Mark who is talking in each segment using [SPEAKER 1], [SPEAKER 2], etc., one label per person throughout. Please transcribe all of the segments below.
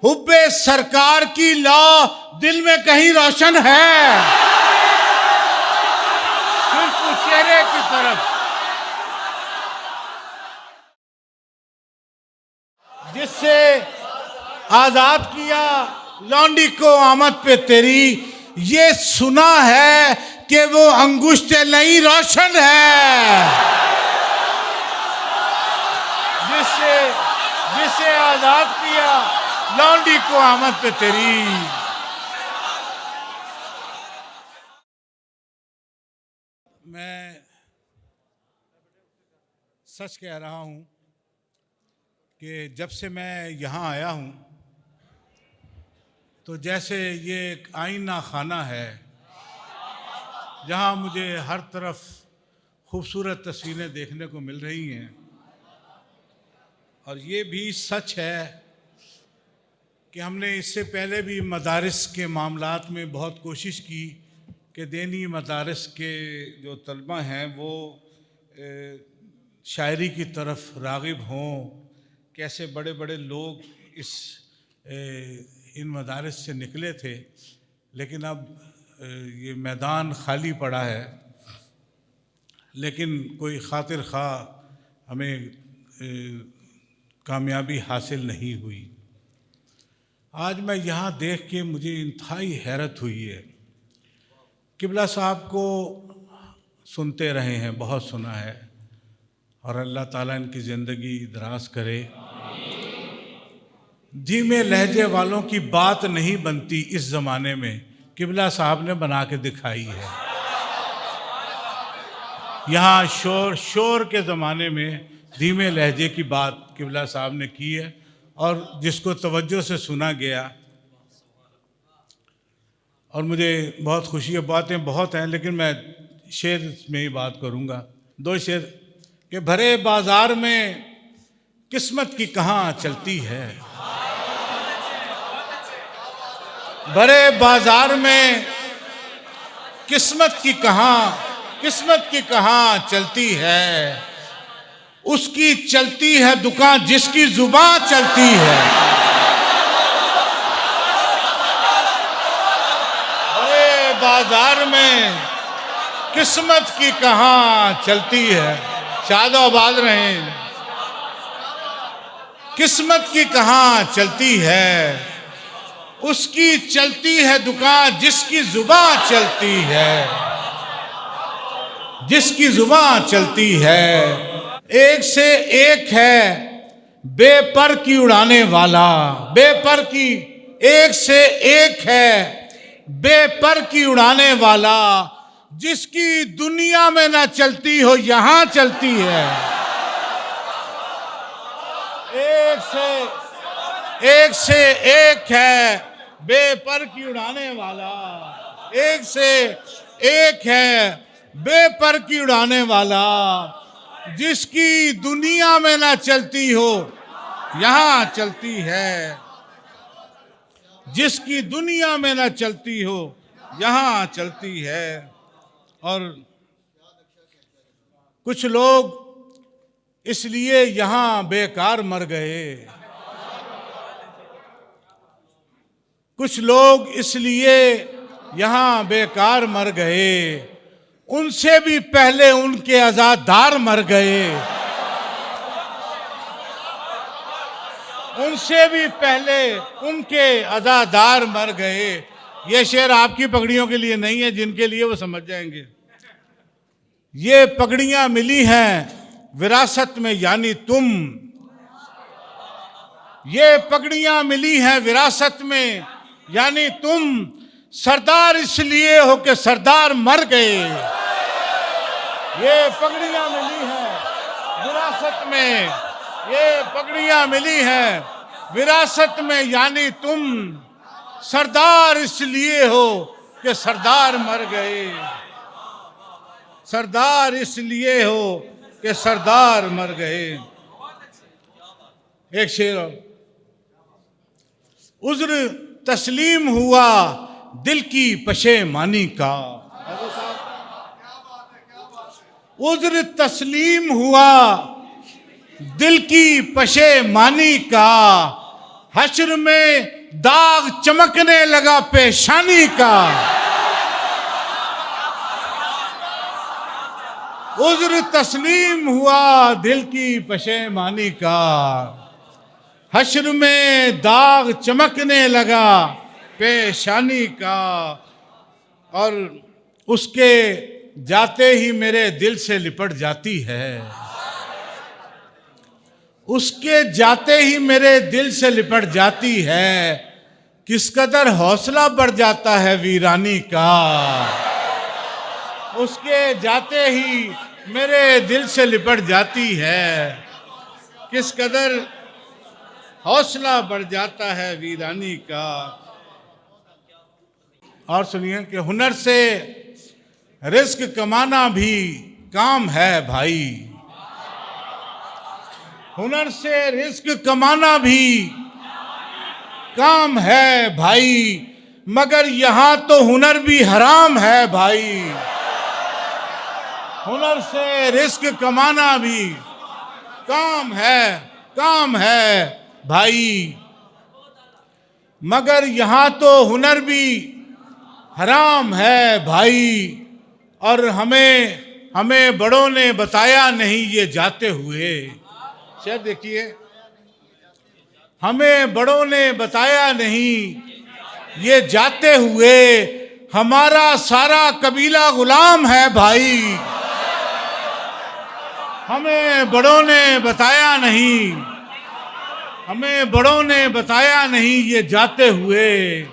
[SPEAKER 1] हुब्बे सरकार की लौ दिल में कहीं रोशन है, सिर्फ उस चेहरे की तरफ जिससे आजाद किया लौंडी को आमद पे तेरी। ये सुना है कि वो अंगुष्ठे नहीं रोशन है, जिसे आजाद किया लौंडी को आमद पे तेरी। मैं सच कह रहा हूं कि जब से मैं यहाँ आया हूँ तो जैसे ये एक आईना खाना है जहाँ मुझे हर तरफ खूबसूरत तस्वीरें देखने को मिल रही हैं। और ये भी सच है कि हमने इससे पहले भी मदारिस के मामलात में बहुत कोशिश की कि दीनी मदारिस के जो तलबा हैं वो शायरी की तरफ राग़िब हों। कैसे बड़े बड़े लोग इन मदारिस से निकले थे, लेकिन अब ये मैदान खाली पड़ा है। लेकिन कोई खातिर खा हमें कामयाबी हासिल नहीं हुई। आज मैं यहाँ देख के मुझे इंतहाई हैरत हुई है। किबला साहब को सुनते रहे हैं, बहुत सुना है, और अल्लाह ताला इनकी ज़िंदगी दराज करे। धीमे लहजे वालों की बात नहीं बनती इस ज़माने में, किबला साहब ने बना के दिखाई है। यहाँ शोर के ज़माने में धीमे लहजे की बात किबला साहब ने की है और जिसको तवज्जो से सुना गया। और मुझे बहुत खुशी है, बातें बहुत हैं लेकिन मैं शेर में ही बात करूँगा। 2 शेर कि भरे बाज़ार में किस्मत की कहाँ चलती है, भरे बाज़ार में किस्मत की कहाँ चलती है। उसकी चलती है दुकान जिसकी जुबान चलती है। भरे बाज़ार में किस्मत की कहाँ चलती है। शादो आबाद रहें। किस्मत की कहाँ चलती है, उसकी चलती है दुकान जिसकी जुबान चलती है, जिसकी जुबान चलती है। एक से एक है बेपर की उड़ाने वाला, बेपर की एक से एक है बेपर की उड़ाने वाला, जिसकी दुनिया में ना चलती हो यहाँ चलती है। एक से एक है बेपर की उड़ाने वाला, एक से एक है बेपर की उड़ाने वाला, जिसकी दुनिया में ना चलती हो यहाँ चलती है, जिसकी दुनिया में ना चलती हो यहाँ चलती है। और कुछ लोग इसलिए यहाँ बेकार मर गए, कुछ लोग इसलिए यहाँ बेकार मर गए, उनसे भी पहले उनके आज़ादार मर गए, उनसे भी पहले उनके आज़ादार मर गए। ये शेर आपकी पगड़ियों के लिए नहीं है, जिनके लिए वो समझ जाएंगे। ये पगड़ियां मिली हैं विरासत में यानी तुम, ये पगड़ियां मिली हैं विरासत में यानी तुम, सरदार इसलिए हो कि सरदार मर गए। ये पगड़ियां मिली हैं विरासत में, ये पगड़ियां मिली हैं विरासत में यानी तुम, सरदार इसलिए हो कि सरदार मर गए, सरदार इसलिए हो कि सरदार मर गए। एक शेर और, उज़्र तस्लीम हुआ दिल की पशेमानी का, उज़्र तस्लीम हुआ दिल की पशेमानी का, हश्र में दाग चमकने लगा पेशानी का, उज्र तस्लीम हुआ दिल की पशेमानी का। हश्र में दाग चमकने लगा पेशानी का, और उसके जाते ही मेरे दिल से लिपट जाती है, उसके जाते ही मेरे दिल से लिपट जाती है। किस कदर हौसला बढ़ जाता है वीरानी का, उसके जाते ही मेरे दिल से लिपट जाती है। किस कदर हौसला बढ़ जाता है वीरानी का। और सुनिए कि हुनर से रिस्क कमाना भी काम है भाई, हुनर से रिस्क कमाना भी काम है भाई, मगर यहां तो हुनर भी हराम है भाई। हुनर से रिस्क कमाना भी काम है भाई, मगर यहां तो हुनर भी हराम है भाई। और हमें बड़ों ने बताया नहीं ये जाते हुए। शेर देखिए, हमें बड़ों ने बताया नहीं ये जाते हुए, हमारा सारा कबीला गुलाम है भाई। हमें बड़ों ने बताया नहीं, हमें बड़ों ने बताया नहीं ये जाते हुए,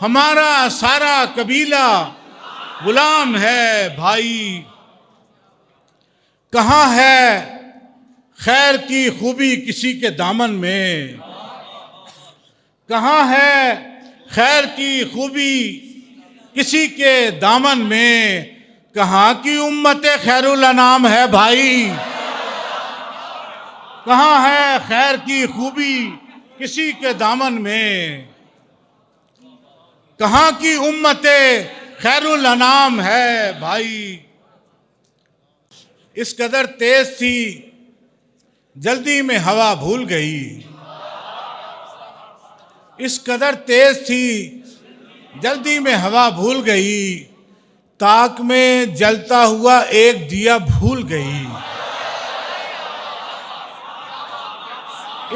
[SPEAKER 1] हमारा सारा कबीला गुलाम है भाई। कहाँ है खैर की खूबी किसी के दामन में, कहाँ है खैर की खूबी किसी के दामन में, कहाँ की उम्मत खैरुल अनाम है भाई। कहाँ है खैर की खूबी किसी के दामन में, कहाँ की उम्मत खैरुल अनाम है भाई। इस कदर तेज थी जल्दी में हवा भूल गई, इस कदर तेज थी जल्दी में हवा भूल गई, ताक में जलता हुआ एक दिया भूल गई।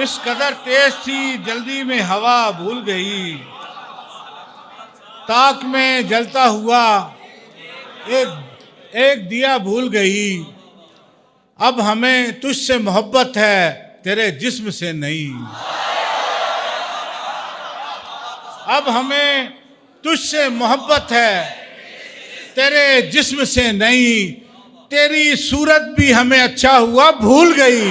[SPEAKER 1] इस कदर तेज थी जल्दी में हवा भूल गई, ताक में जलता हुआ एक दिया भूल गई। अब हमें तुझसे मोहब्बत है तेरे जिस्म से नहीं, अब हमें तुझसे मोहब्बत है तेरे जिस्म से नहीं, तेरी सूरत भी हमें अच्छा हुआ भूल गई।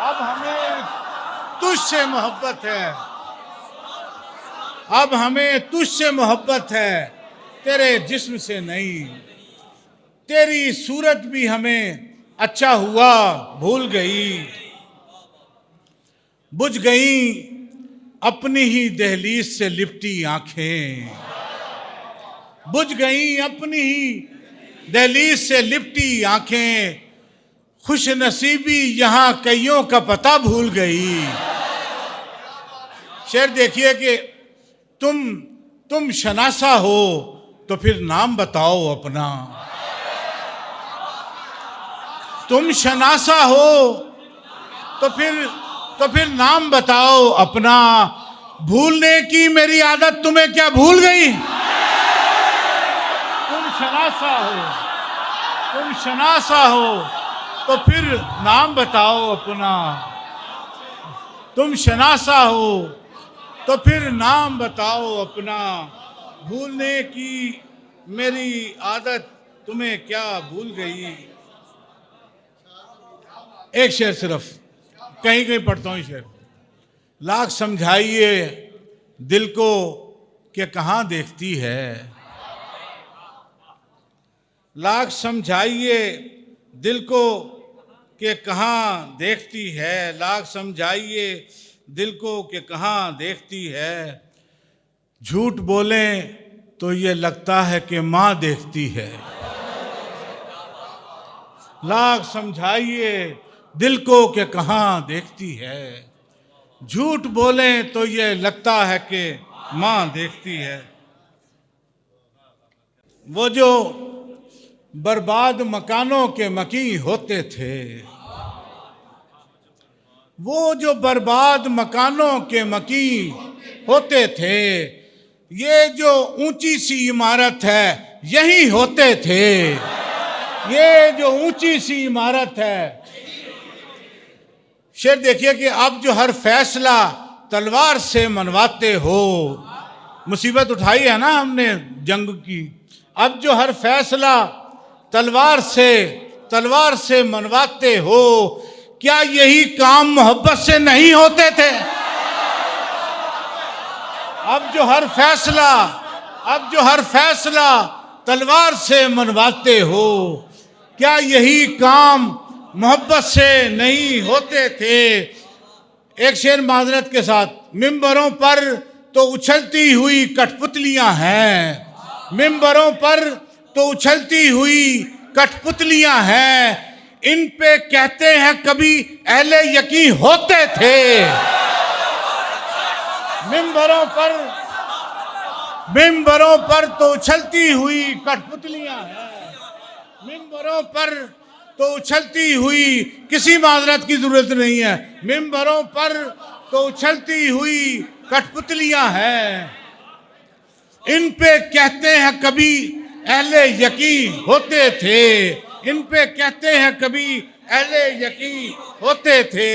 [SPEAKER 1] अब हमें तुझसे मोहब्बत है, अब हमें तुझसे मोहब्बत है तेरे जिस्म से नहीं, तेरी सूरत भी हमें अच्छा हुआ भूल गई। बुझ गई अपनी ही दहलीज से लिपटी आंखें, बुझ गई अपनी ही दहलीज से लिपटी आंखें, खुश नसीबी यहाँ कईयों का पता भूल गई। शेर देखिए कि तुम शनासा हो तो फिर नाम बताओ अपना, तुम शनासा हो तो फिर नाम बताओ अपना। भूलने की मेरी आदत तुम्हें क्या भूल गई? तुम शनासा हो तो फिर नाम बताओ अपना, तुम शनासा हो तो फिर नाम बताओ अपना। भूलने की मेरी आदत तुम्हें क्या भूल गई। एक शेर सिर्फ कहीं कहीं पढ़ता हूँ शेर। लाख समझाइए दिल को कि कहाँ देखती है, लाख समझाइए दिल को कि कहाँ देखती है, लाख समझाइए दिल को कि कहाँ देखती है। झूठ बोलें तो ये लगता है कि माँ देखती है, लाख समझाइए दिल को कि कहाँ देखती है। झूठ बोलें तो ये लगता है कि माँ देखती है। वो जो बर्बाद मकानों के मकी होते थे, वो जो बर्बाद मकानों के मकी होते थे, ये जो ऊंची सी इमारत है यही होते थे। ये जो ऊंची सी इमारत है, शेर देखिए कि अब जो हर फैसला तलवार से मनवाते हो। मुसीबत उठाई है ना हमने जंग की, अब जो हर फैसला तलवार से मनवाते हो, क्या यही काम मोहब्बत से नहीं होते थे? अब जो हर फैसला तलवार से मनवाते हो, क्या यही काम मोहब्बत से नहीं होते थे? एक शेर माजरत के साथ। मिंबरों पर तो उछलती हुई कठपुतलियां हैं, मिंबरों पर तो उछलती हुई कठपुतलियां हैं, इन पे कहते हैं कभी अहले यकीन होते थे। मिंबरों पर तो उछलती हुई कठपुतलियां हैं, मिंबरों पर तो उछलती हुई, किसी माजरत की जरूरत नहीं है, मिंबरों पर तो उछलती हुई कठपुतलियां हैं, इन पे कहते हैं कभी अहले यकीन होते थे। इन पे कहते हैं कभी अहले यकीन होते थे।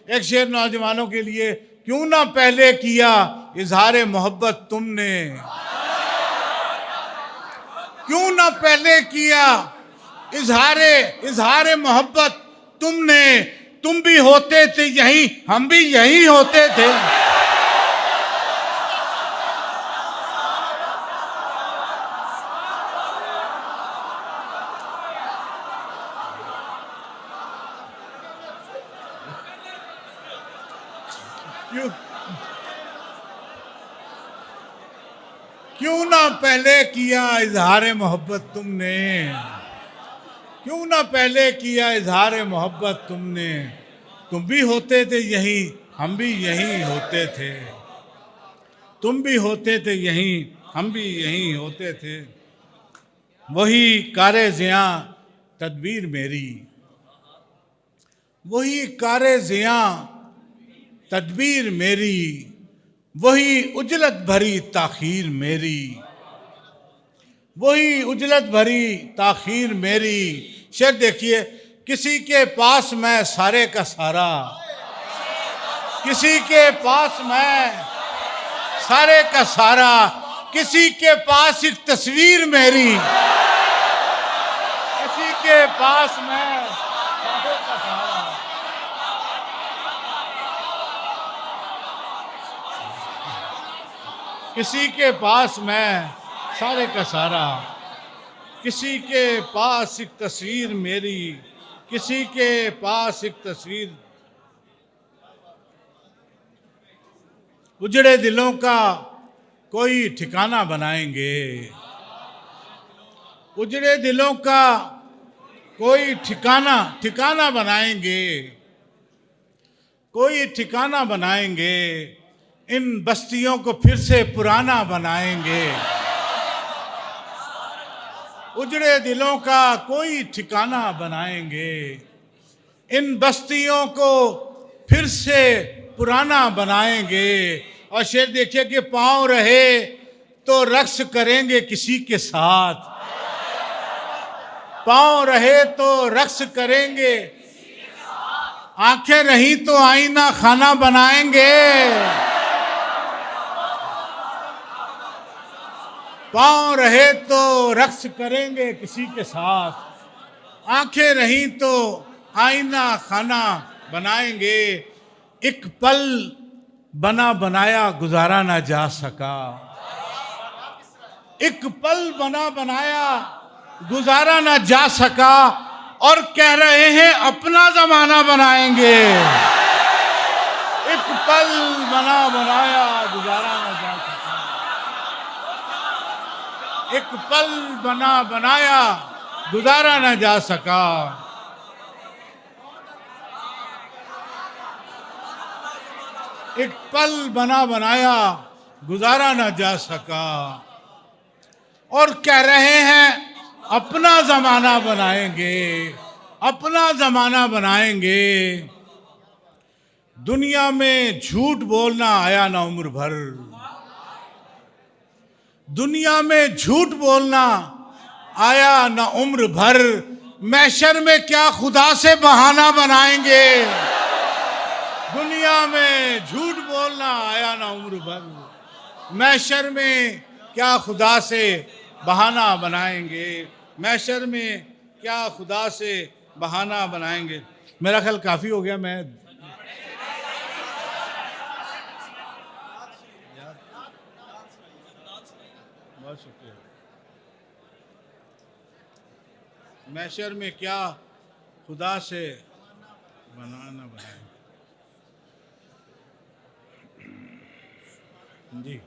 [SPEAKER 1] एक शेर नौजवानों के लिए। क्यों ना पहले किया इजहार मोहब्बत तुमने, क्यों ना पहले किया इजहार मोहब्बत तुमने। तुम भी होते थे यही, हम भी यही होते थे। क्यों ना पहले किया इजहार मोहब्बत तुमने, क्यों ना पहले किया इजहार मोहब्बत तुमने। तुम भी होते थे यही, हम भी यही होते थे। तुम भी होते थे यही, हम भी यही होते थे। वही कारे ज़िया तदबीर मेरी, वही कारे ज़िया तदबीर मेरी, वही उजलत भरी ताखीर मेरी, वही उजलत भरी ताखीर मेरी। शेर देखिए। किसी के पास मैं सारे का सारा, किसी के पास मैं सारे का सारा, किसी के पास एक तस्वीर मेरी, किसी के पास मैं सारे का सारा। किसी के पास मैं सारे का सारा, किसी के पास एक तस्वीर मेरी, किसी के पास एक तस्वीर। उजड़े दिलों का कोई ठिकाना बनाएंगे, उजड़े दिलों का कोई ठिकाना बनाएंगे, कोई ठिकाना बनाएंगे, इन बस्तियों को फिर से पुराना बनाएंगे। उजड़े दिलों का कोई ठिकाना बनाएंगे, इन बस्तियों को फिर से पुराना बनाएंगे। और शेर देखिए कि पाँव रहे तो रक्स करेंगे किसी के साथ, पाँव रहे तो रक्स करेंगे, आंखें रही तो आईना खाना बनाएंगे। पाँव रहे तो रक्स करेंगे किसी के साथ, आंखें रही तो आईना खाना बनाएंगे। एक पल बना बनाया गुजारा ना जा सका, एक पल बना बनाया गुजारा ना जा सका, और कह रहे हैं अपना जमाना बनाएंगे। एक पल बना बनाया गुजारा ना जा सका, एक पल बना बनाया गुजारा ना जा सका। एक पल बना बनाया गुजारा ना जा सका, और कह रहे हैं अपना जमाना बनाएंगे, अपना जमाना बनाएंगे। दुनिया में झूठ बोलना आया ना उम्र भर, दुनिया में झूठ बोलना आया ना उम्र भर। महशर में क्या खुदा से बहाना बनाएंगे, दुनिया में झूठ बोलना आया ना उम्र भर। महशर में क्या खुदा से बहाना बनाएंगे, महशर में क्या खुदा से बहाना बनाएंगे। मेरा ख्याल काफ़ी हो गया। मैं बहुत शुक्रिया। महशर में क्या खुदा से बहाना बनाएंगे। जी,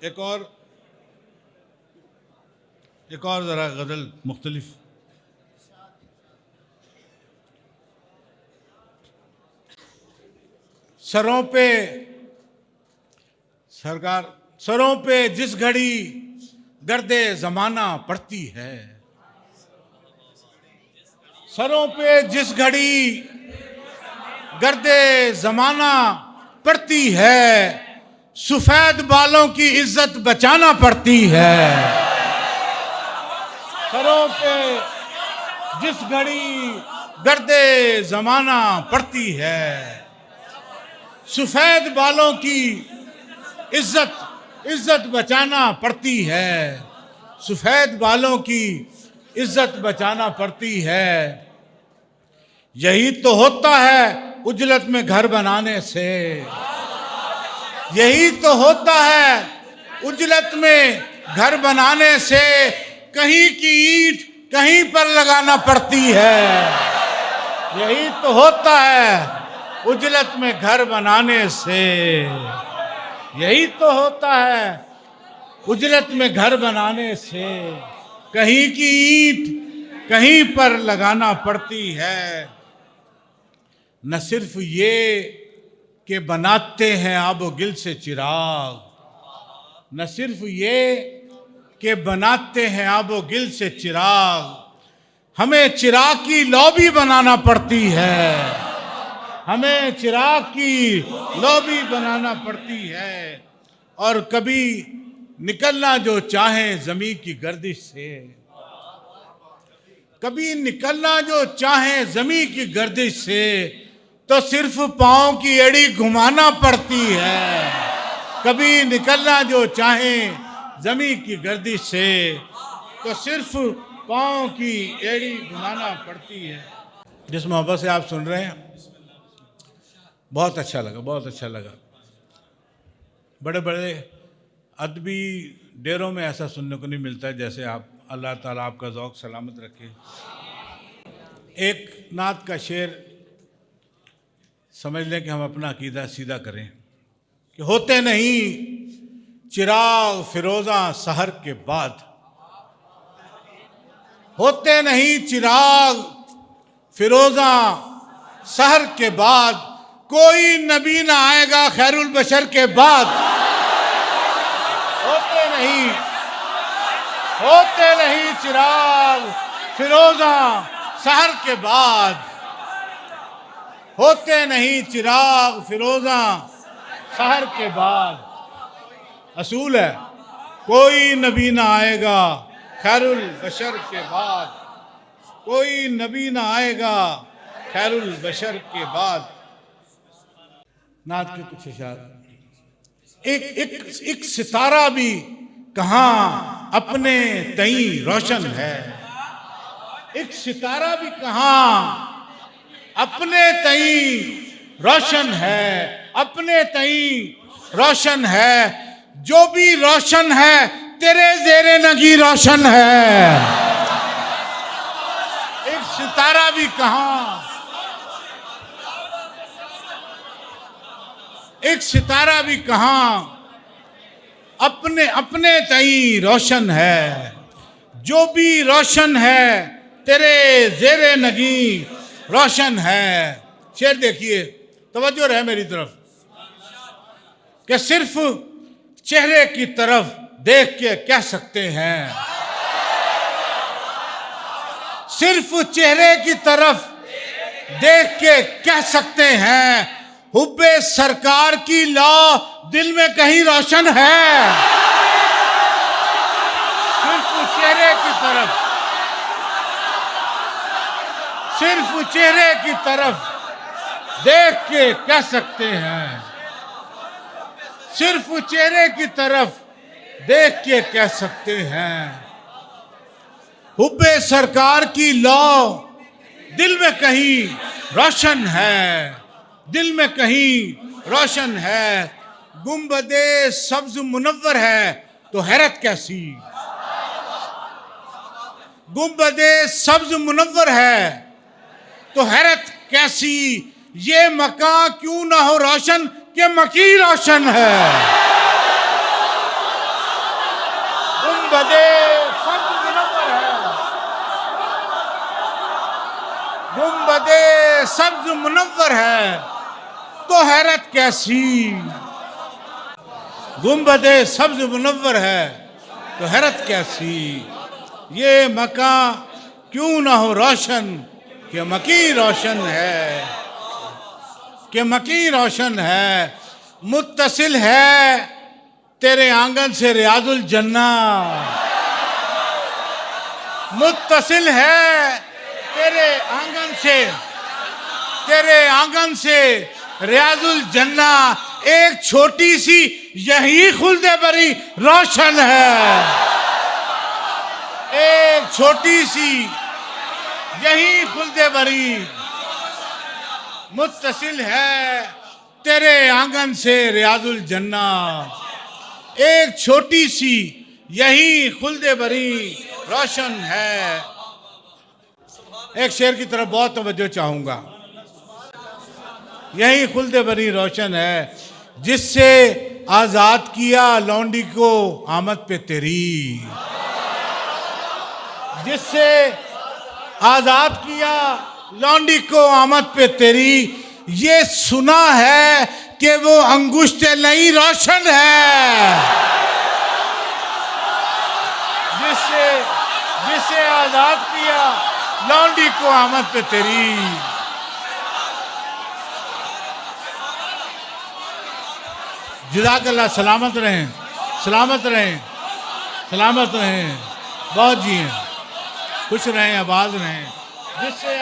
[SPEAKER 1] एक और ज़रा गज़ल मुख्तलिफ। सरों पे सरकार, सरों पे जिस घड़ी गर्दे ज़माना पड़ती है, सरों पे जिस घड़ी गर्दे ज़माना पड़ती है, सफ़ेद बालों की इज्जत बचाना पड़ती है। सरों पे जिस घड़ी गर्दे ज़माना पड़ती है, सफ़ेद बालों की इज्जत बचाना पड़ती है, सफ़ेद बालों की इज्जत बचाना पड़ती है। यही तो होता है उजलत में घर बनाने से, यही तो होता है उजलत में घर बनाने से। कहीं की ईंट कहीं पर लगाना पड़ती है, यही तो होता है उजलत में घर बनाने से, यही तो होता है उजलत में घर बनाने से। कहीं की ईंट कहीं पर लगाना पड़ती है। न सिर्फ ये कि बनाते हैं आबो गिल से चिराग, न सिर्फ ये कि बनाते हैं आबो गिल से चिराग, हमें चिराग की लॉबी बनाना पड़ती है, हमें चिराग की लॉबी बनाना पड़ती है। और कभी निकलना जो चाहे ज़मीं की गर्दिश से, कभी निकलना जो चाहे ज़मीं की गर्दिश से, तो सिर्फ पाँव की एड़ी घुमाना पड़ती है। कभी निकलना जो चाहे ज़मीं की गर्दिश से, तो सिर्फ पाँव की एड़ी घुमाना पड़ती है। जिस मोहब्बत से आप सुन रहे हैं, बहुत अच्छा लगा, बहुत अच्छा लगा। बड़े बड़े अदबी डेरों में ऐसा सुनने को नहीं मिलता है जैसे आप। अल्लाह ताला आपका ज़ौक़ सलामत रखे। एक नात का शेर समझ लें कि हम अपना अकीदा सीधा करें कि होते नहीं चिराग फिरोज़ा सहर के बाद, होते नहीं चिराग फिरोज़ा सहर के बाद, कोई नबी ना आएगा खैरुल बशर के बाद। होते नहीं चिराग फिरोज़ा सहर के बाद, होते नहीं चिराग फिरोज़ा सहर के बाद। असूल है कोई नबी ना आएगा खैरुल बशर के बाद, कोई नबी ना आएगा खैरुल बशर के बाद। नात के कुछ इशारे। एक सितारा भी कहाँ अपने तई रोशन है, एक सितारा भी कहाँ अपने तई रोशन है, अपने तई रोशन है। जो भी रोशन है तेरे ज़ेरे नगी रोशन है। एक सितारा भी कहाँ, एक सितारा भी कहाँ अपने अपने तई रोशन है। जो भी रोशन है तेरे जेरे नगी रोशन है। शेर देखिए, तवज्जो रहे मेरी तरफ, कि सिर्फ चेहरे की तरफ देख के कह सकते हैं, सिर्फ चेहरे की तरफ देख के कह सकते हैं, हुब्बे सरकार की लौ दिल में कहीं रोशन है। सिर्फ चेहरे की तरफ, सिर्फ चेहरे की तरफ देख के कह सकते हैं, सिर्फ चेहरे की तरफ देख के कह सकते हैं, हुब्बे सरकार की लौ दिल में कहीं रोशन है, दिल में कहीं रोशन है। गुंबदे सब्ज मुनव्वर है तो हैरत कैसी, गुंबदे सब्ज मुनव्वर है तो हैरत कैसी, ये मकान क्यों ना हो रोशन कि मकी रोशन है। गुंबदे सब्ज मुनव्वर है, गुंबदे सब्ज मुनव्वर है तो हैरत कैसी, गुंबदे सब्ज मुनव्वर है तो हैरत कैसी, ये मकान क्यों ना हो रोशन कि मकी रोशन है, कि मकी रोशन है। मुत्तसिल है तेरे आंगन से रियाजुल जन्ना, मुत्तसिल है तेरे आंगन से, तेरे आंगन से रियाजुल जन्ना, एक छोटी सी यही खुल्दे बरी रोशन है, एक छोटी सी यही खुल्दे बरी मुत्तसिल है तेरे आंगन से रियाजुल जन्ना, एक छोटी सी यही खुल्दे बरी रोशन है। एक शेर की तरफ बहुत तवज्जो चाहूंगा, यही खुल्दे बरी रोशन है, जिससे आजाद किया लौंडी को आमद पे तेरी, जिससे आजाद किया लौंडी को आमद पे तेरी, ये सुना है कि वो अंगुष्ठे नहीं रोशन है, जिससे जिससे आजाद किया लौंडी को आमद पे तेरी। जज़ाकल्लाह, सलामत रहें, सलामत रहें, सलामत रहें, बहुत जिए, खुश रहें, आबाद रहें। जिससे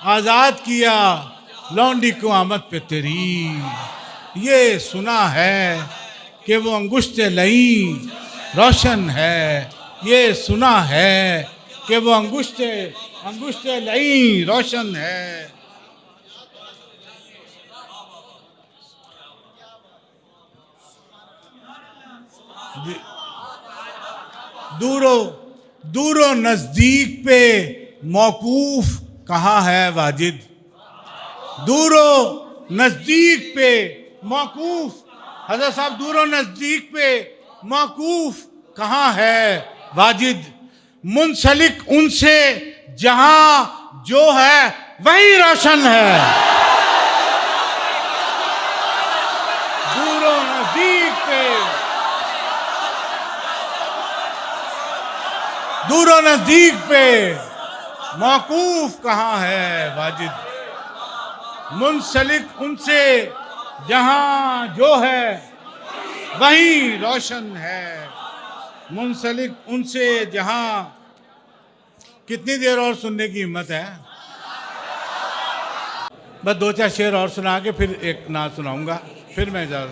[SPEAKER 1] आजाद किया लौंडी को आमद पे तेरी, ये सुना है कि वो अंगुष्ठे लई रोशन है, ये सुना है कि वो अंगुष्ठे लई रोशन है। दूरो नजदीक पे मौकूफ कहाँ है वाजिद, दूरो नजदीक पे मौकूफ, हज़रत साहब दूरो नजदीक पे मौकूफ कहाँ है वाजिद, मुंसलिक उनसे जहां जो है वही रोशन है। दूरो नजदीक पे, दूरो नजदीक पे मौकूफ कहाँ है वाजिद, मुंसलिक उनसे जहां जो है वही रोशन है, मुंसलिक उनसे जहां। कितनी देर और सुनने की हिम्मत है? बस दो चार शेर और सुना के फिर एक नात सुनाऊंगा, फिर मैं जा।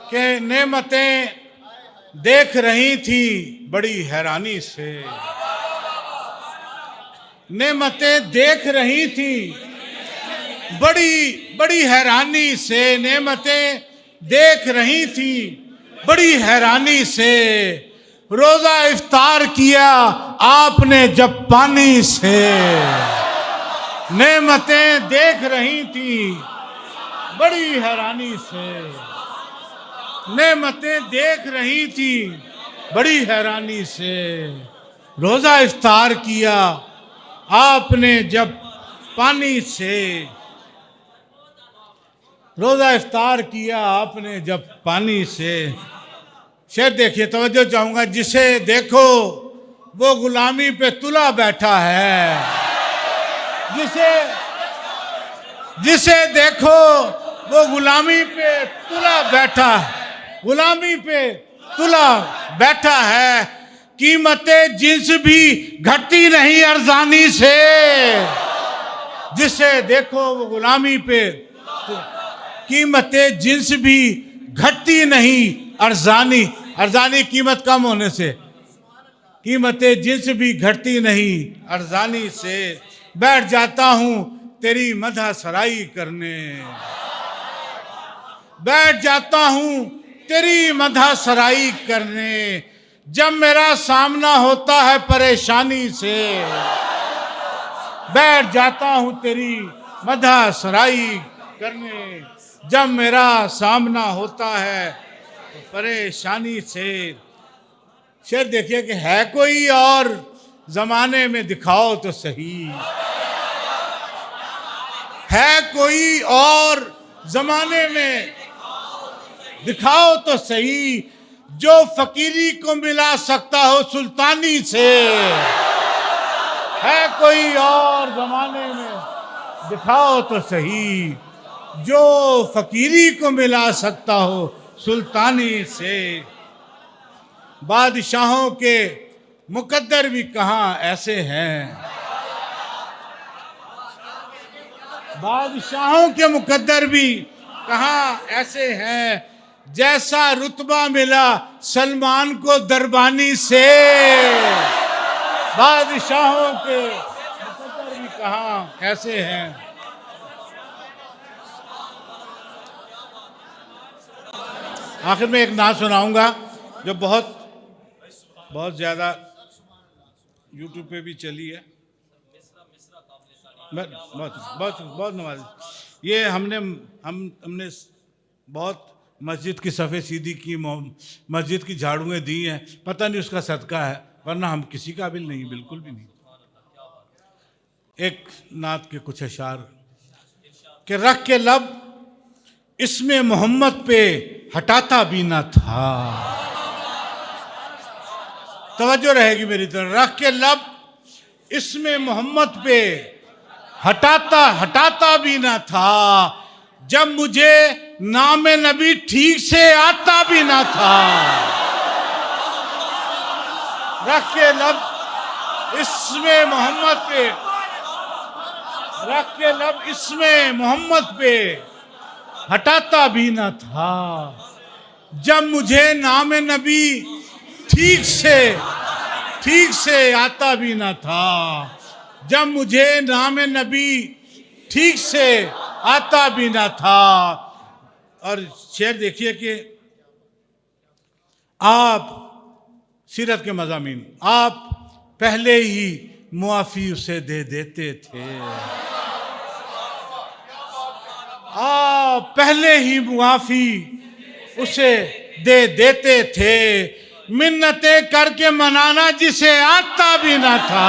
[SPEAKER 1] के नेमतें देख रही थी बड़ी हैरानी से, नेमतें देख रही थी बड़ी हैरानी से, नेमतें देख रही थी बड़ी हैरानी से, रोजा इफ्तार किया आपने जब पानी से, नेमतें देख रही थी बड़ी हैरानी से, नेमतें देख रही थी बड़ी हैरानी से। रोजा इफ्तार किया आपने जब पानी से, रोजा इफ्तार किया आपने जब पानी से। शेर देखिए, तवज्जो चाहूंगा। जिसे देखो वो गुलामी पे तुला बैठा है, जिसे देखो वो गुलामी पे तुला बैठा, गुलामी पे तुला बैठा है। कीमतें जिन्स भी घटती नहीं अरजानी से। जिसे देखो वो गुलामी पे, कीमतें जिन्स भी घटती नहीं अरजानी, अरजानी कीमत कम होने से, कीमतें जिन्स भी घटती नहीं अरजानी से। बैठ जाता हूं तेरी मदह सराई करने, बैठ जाता हूं तेरी मदह सराई करने। जब मेरा सामना होता है परेशानी से, बैठ जाता हूं तेरी मदह सराई करने। जब मेरा सामना होता है परेशानी से। शेर देखिए कि है कोई और जमाने में दिखाओ तो सही, है कोई और जमाने में दिखाओ तो सही, जो फकीरी को मिला सकता हो सुल्तानी से। है कोई और जमाने में दिखाओ तो सही, जो फकीरी को मिला सकता हो सुल्तानी से। बादशाहों के मुकद्दर भी कहाँ ऐसे हैं, बादशाहों के मुकद्दर भी कहाँ ऐसे हैं। जैसा रुतबा मिला सलमान को दरबानी से। बादशाहों के मुकद्दर भी कहाँ ऐसे हैं। आखिर में एक नात सुनाऊंगा जो बहुत ज़्यादा यूट्यूब पे भी चली है। बहुत नवाज। ये हमने बहुत मस्जिद की सफ़े सीधी की, मस्जिद की झाड़ुएँ दी हैं। पता नहीं उसका सदका है, वरना हम किसी काबिल नहीं, बिल्कुल भी नहीं। एक नात के कुछ अशार कि रख के लब इसमें मोहम्मद पे हटाता भी ना था। तवज्जो रहेगी मेरी तरफ। रख के लब इसमें मोहम्मद पे हटाता भी ना था। जब मुझे नाम नबी ठीक से आता भी ना था। रख के लब इसमें मोहम्मद पे, रख के लब इसमें मोहम्मद पे हटाता भी ना था। जब मुझे नाम नबी ठीक से आता भी ना था। जब मुझे नाम नबी ठीक से आता भी ना था। और शेर देखिए कि आप सीरत के मज़ामीन, आप पहले ही मुआफ़ी उसे दे देते थे। आप पहले ही मुआफ़ी उसे दे देते थे। मिन्नतें करके मनाना जिसे आता भी ना था।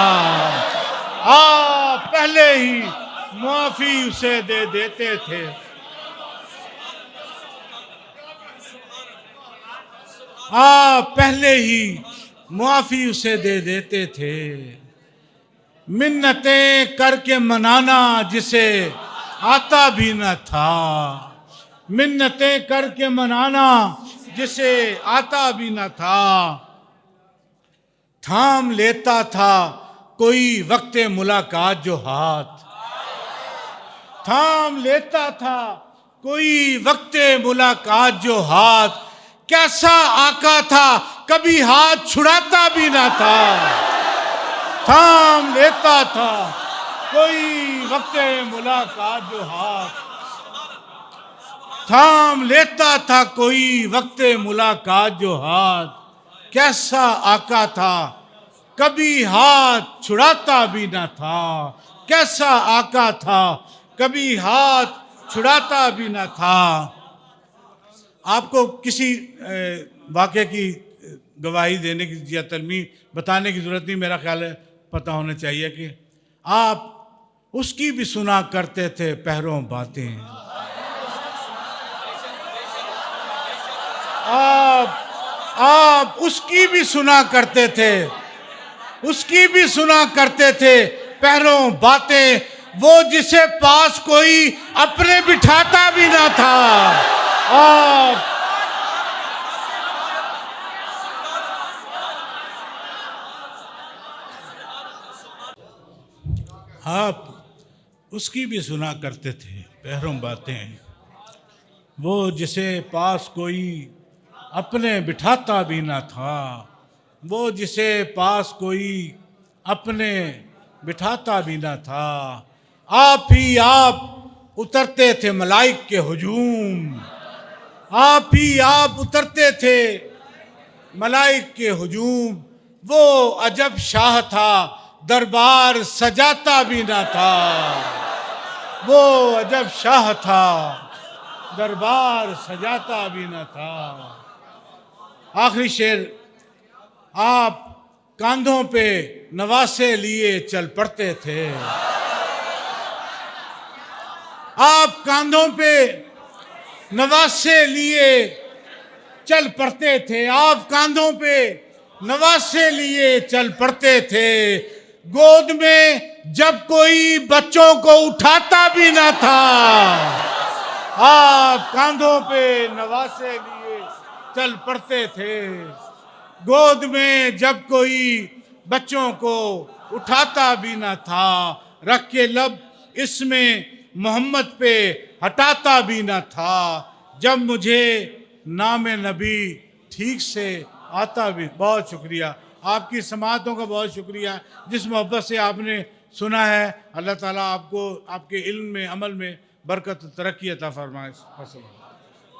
[SPEAKER 1] आप पहले ही मुआफ़ी उसे दे देते थे। आप पहले ही मुआफ़ी उसे दे देते थे। मिन्नतें करके मनाना जिसे आता भी न था। मिन्नतें करके मनाना जिसे आता भी न था। थाम लेता था कोई वक्ते मुलाकात जो हाथ। थाम लेता था कोई वक्ते मुलाकात जो हाथ। कैसा आका था कभी हाथ छुड़ाता भी ना था। थाम लेता था कोई वक्ते मुलाकात जो हाथ। थाम लेता था कोई वक्ते मुलाकात जो हाथ। कैसा आका था कभी हाथ छुड़ाता भी ना था। कैसा आका था कभी हाथ छुड़ाता भी ना था। आपको किसी वाक़े की गवाही देने की या तलमी बताने की ज़रूरत नहीं, मेरा ख्याल है पता होना चाहिए कि आप उसकी भी सुना करते थे पहरों बातें। आप उसकी भी सुना करते थे, उसकी भी सुना करते थे पहरों बातें, वो जिसे पास कोई अपने बिठाता भी ना था। आप उसकी भी सुना करते थे पहरों बातें, वो जिसे पास कोई अपने बिठाता भी ना था, वो जिसे पास कोई अपने बिठाता भी ना था। आप ही आप उतरते थे मलाइक के हुजूम, आप ही आप उतरते थे मलाइक के हुजूम। वो अजब शाह था दरबार सजाता भी ना था, वो अजब शाह था दरबार सजाता भी ना था। आखिरी शेर, आप कांधों पे नवासे लिए चल पड़ते थे, आप कांधों पे नवासे लिए चल पड़ते थे, आप कांधों पे नवासे लिए चल पड़ते थे। गोद में जब कोई बच्चों को उठाता भी ना था, आप कांधों पे नवासे लिए चल पड़ते थे। गोद में जब कोई बच्चों को उठाता भी ना था, रख के लब इसमें मोहम्मद पे हटाता भी ना था। जब मुझे नाम नबी ठीक से आता भी। बहुत शुक्रिया, आपकी समातों का बहुत शुक्रिया, जिस मोहब्बत से आपने सुना है। अल्लाह ताला आपको आपके इल्म में, अमल में बरकत तरक्की अता फरमाए।